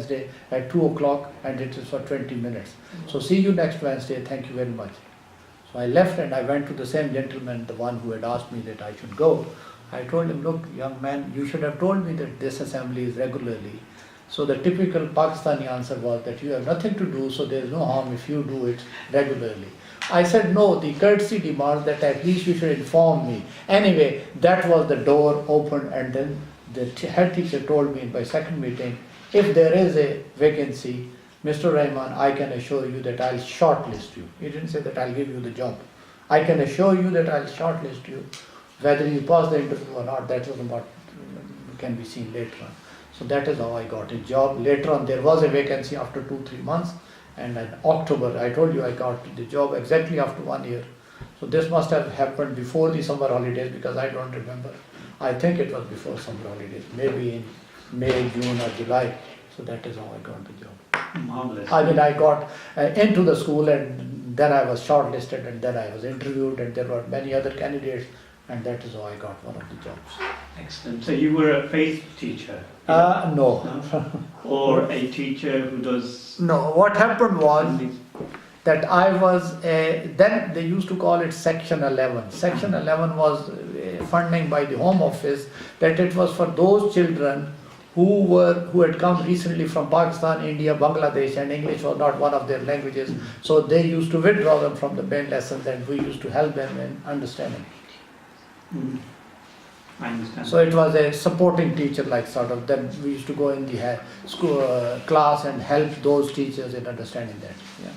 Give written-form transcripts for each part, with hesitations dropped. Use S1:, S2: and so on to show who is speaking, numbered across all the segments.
S1: Wednesday at 2 o'clock and it is for 20 minutes. So see you next Wednesday, thank you very much. So I left and I went to the same gentleman, the one who had asked me that I should go. I told him, look, young man, you should have told me that this assembly is regularly. So the typical Pakistani answer was that you have nothing to do, so there is no harm if you do it regularly. I said, no, the courtesy demands that at least you should inform me. Anyway, that was the door opened, and then the head teacher told me by second meeting, if there is a vacancy, Mr. Rahman, I can assure you that I'll shortlist you. He didn't say that I'll give you the job. I can assure you that I'll shortlist you. Whether you pass the interview or not, that was what can be seen later on. So that is how I got a job. Later on, there was a vacancy after 2-3 months, and in October, I told you I got the job exactly after 1 year. So this must have happened before the summer holidays, because I don't remember. I think it was before summer holidays, maybe in May, June or July. So that is how I got the job.
S2: Marvelous.
S1: I mean, I got into the school, and then I was shortlisted, and then I was interviewed, and there were many other candidates, and that is how I got one of the jobs.
S2: Excellent. So you were a faith teacher?
S1: No.
S2: No? Or a teacher who does...
S1: No, what happened was that I was, then they used to call it Section 11. Section 11 was funding by the Home Office, that it was for those children who had come recently from Pakistan, India, Bangladesh, and English was not one of their languages. So they used to withdraw them from the main lessons, and we used to help them in understanding.
S2: I understand.
S1: So it was a supporting teacher, like sort of. Then we used to go in the school class and help those teachers in understanding that. Yeah.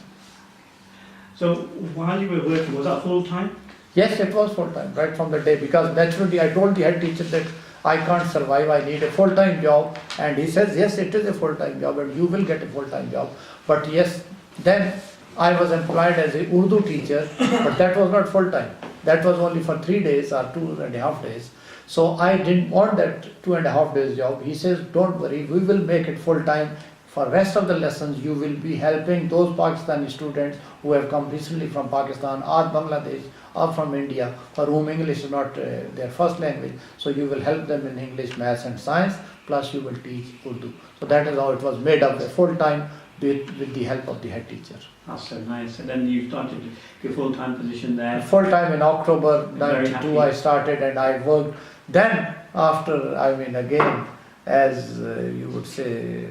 S2: So while you were working, was that full time?
S1: Yes, it was full time, right from the day, because naturally I told the head teacher that I can't survive, I need a full-time job, and he says, yes, it is a full-time job and you will get a full-time job. But yes, then I was employed as a Urdu teacher, but that was not full-time. That was only for 3 days or 2.5 days. So I didn't want that 2.5 days job. He says, don't worry, we will make it full-time. For rest of the lessons, you will be helping those Pakistani students who have come recently from Pakistan or Bangladesh or from India, for whom English is not their first language. So you will help them in English, maths and science, plus you will teach Urdu. So that is how it was made up, a full-time with the help of the head teacher.
S2: That's so nice. And then you started your full-time position there.
S1: Full-time in October
S2: Very
S1: 92
S2: happy.
S1: I started, and I worked. Then after, I mean again, as you would say,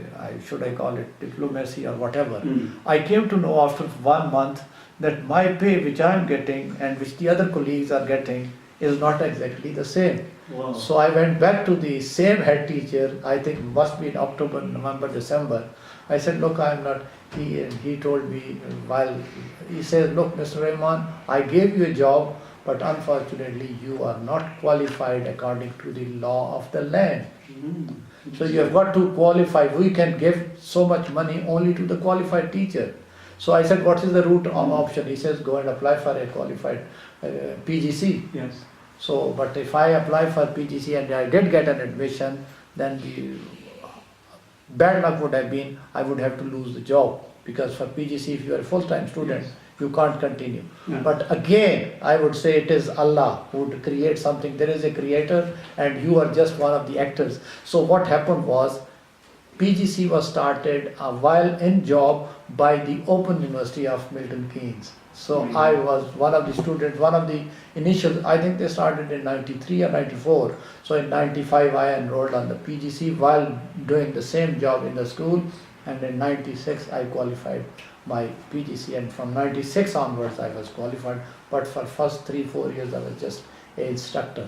S1: should I call it diplomacy or whatever, I came to know after 1 month that my pay which I am getting and which the other colleagues are getting is not exactly the same.
S2: Wow.
S1: So I went back to the same head teacher, I think must be in October, November, December. I said, look, I'm not, he told me, he says, look, Mr. Rahman, I gave you a job, but unfortunately you are not qualified according to the law of the land. So you have got to qualify. We can give so much money only to the qualified teacher. So I said, what is the route option? He says, go and apply for a qualified PGC.
S2: Yes.
S1: So, but if I apply for PGC and I did get an admission, then the bad luck would have been I would have to lose the job, because for PGC, if you are a full-time student,
S2: Yes.
S1: you can't continue.
S2: Yeah.
S1: But again, I would say it is Allah who would create something. There is a creator and you are just one of the actors. So what happened was, PGC was started while in job by the Open University of Milton Keynes. So I was one of the students, one of the initial, I think they started in 93 or 94. So in 95 I enrolled on the PGC while doing the same job in the school, and in 96 I qualified my PGC, and from 96 onwards I was qualified, but for first 3-4 years I was just an instructor.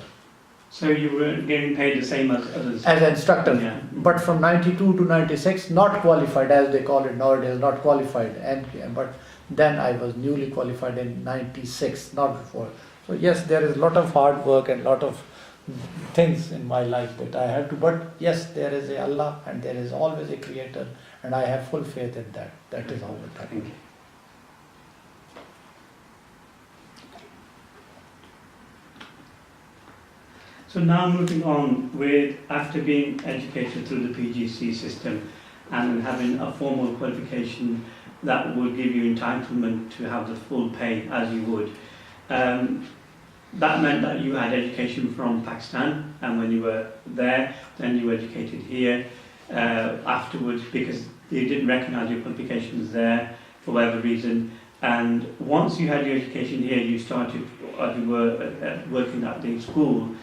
S2: So you were getting paid the same as others?
S1: As an instructor,
S2: Yeah.
S1: but from 92 to 96 not qualified, as they call it nowadays, not qualified, but then I was newly qualified in 96, not before. So yes, there is a lot of hard work and lot of things in my life that I have to, but yes, there is a Allah and there is always a creator, and I have full faith in that. That is how it happened.
S2: Thank you. So now moving on, after being educated through the PGC system and having a formal qualification that would give you entitlement to have the full pay as you would, that meant that you had education from Pakistan, and when you were there, then you were educated here. afterwards because they didn't recognise your qualifications there for whatever reason. And once you had your education here, you started, or you were working at the school.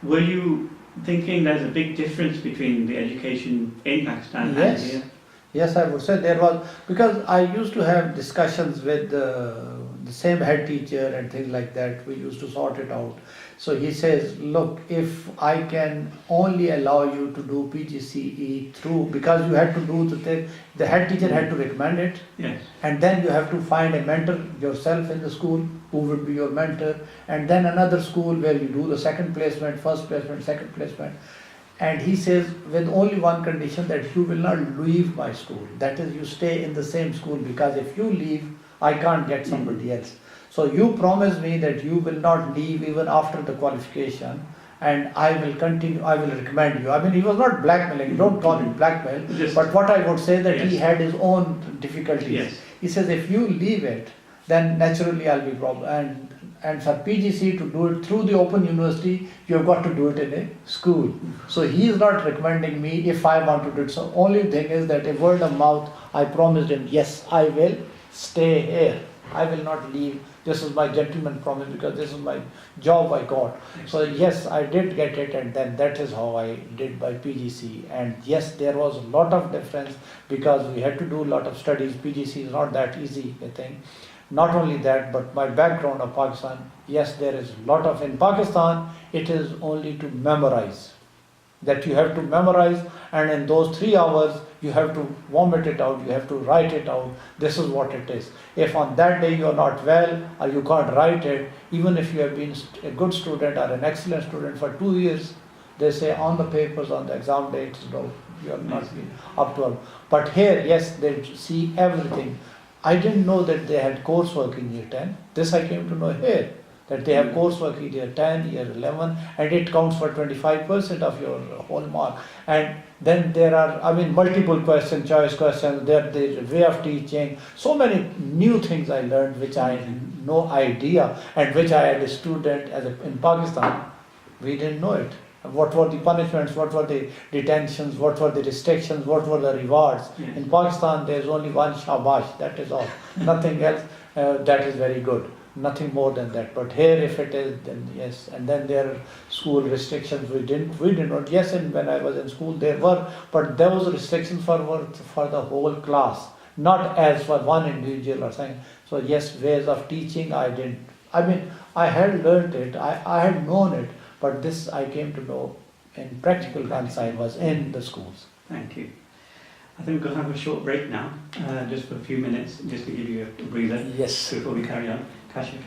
S2: Were you thinking there's a big difference between the education in Pakistan and
S1: Yes.
S2: here?
S1: Yes, I would say there was, because I used to have discussions with the same head teacher and things like that. We used to sort it out. So he says, look, if I can only allow you to do PGCE through, because you had to do the thing, the head teacher had to recommend it,
S2: Yes.
S1: and then you have to find a mentor yourself in the school who would be your mentor, and then another school where you do the second placement, first placement, second placement. And he says, with only one condition, that you will not leave my school. That is, you stay in the same school, because if you leave, I can't get somebody else. So you promise me that you will not leave even after the qualification, and I will continue, I will recommend you. I mean, he was not blackmailing, you don't call it blackmail,
S2: Just-
S1: but what I would say that he
S2: Yes.
S1: had his own difficulties.
S2: Yes.
S1: He says, if you leave it, then naturally I'll be problem. And for PGC to do it through the Open University, you have got to do it in a school. So he is not recommending me if I want to do it. So only thing is that a word of mouth, I promised him, yes, I will stay here. I will not leave. This is my gentleman promise, because this is my job I got. So yes, I did get it, and then that is how I did by PGC. And yes, there was a lot of difference, because we had to do a lot of studies. PGC is not that easy a thing. Not only that, but my background of Pakistan, yes, there is a lot of, in Pakistan, it is only to memorize. That you have to memorize, and in those 3 hours, you have to vomit it out, you have to write it out. This is what it is. If on that day you are not well, or you can't write it, even if you have been a good student or an excellent student for 2 years, they say on the papers, on the exam dates, no, you are not been up to it. But here, yes, they see everything. I didn't know that they had coursework in year 10. This I came to know here, that they have coursework in year 10, year 11, and it counts for 25% of your whole mark. And then there are, I mean, multiple question, choice questions, there's a way of teaching, so many new things I learned which I had no idea, and which I had a student in Pakistan, we didn't know it. What were the punishments, what were the detentions, what were the restrictions, what were the rewards.
S2: Yes.
S1: In Pakistan, there is only one shabash, that is all. Nothing else, that is very good. Nothing more than that. But here, if it is, then yes. And then there are school restrictions. We did not. Yes, and when I was in school, there were, but those restrictions for the whole class, not as for one individual or something. So yes, ways of teaching, I didn't. I mean, I had learned it, I had known it, but this I came to know in practical sense. I was in the schools.
S2: Thank you. I think we're going to have a short break now, just for a few minutes, just to give you a breather
S1: Yes.
S2: before we carry on. Kashif.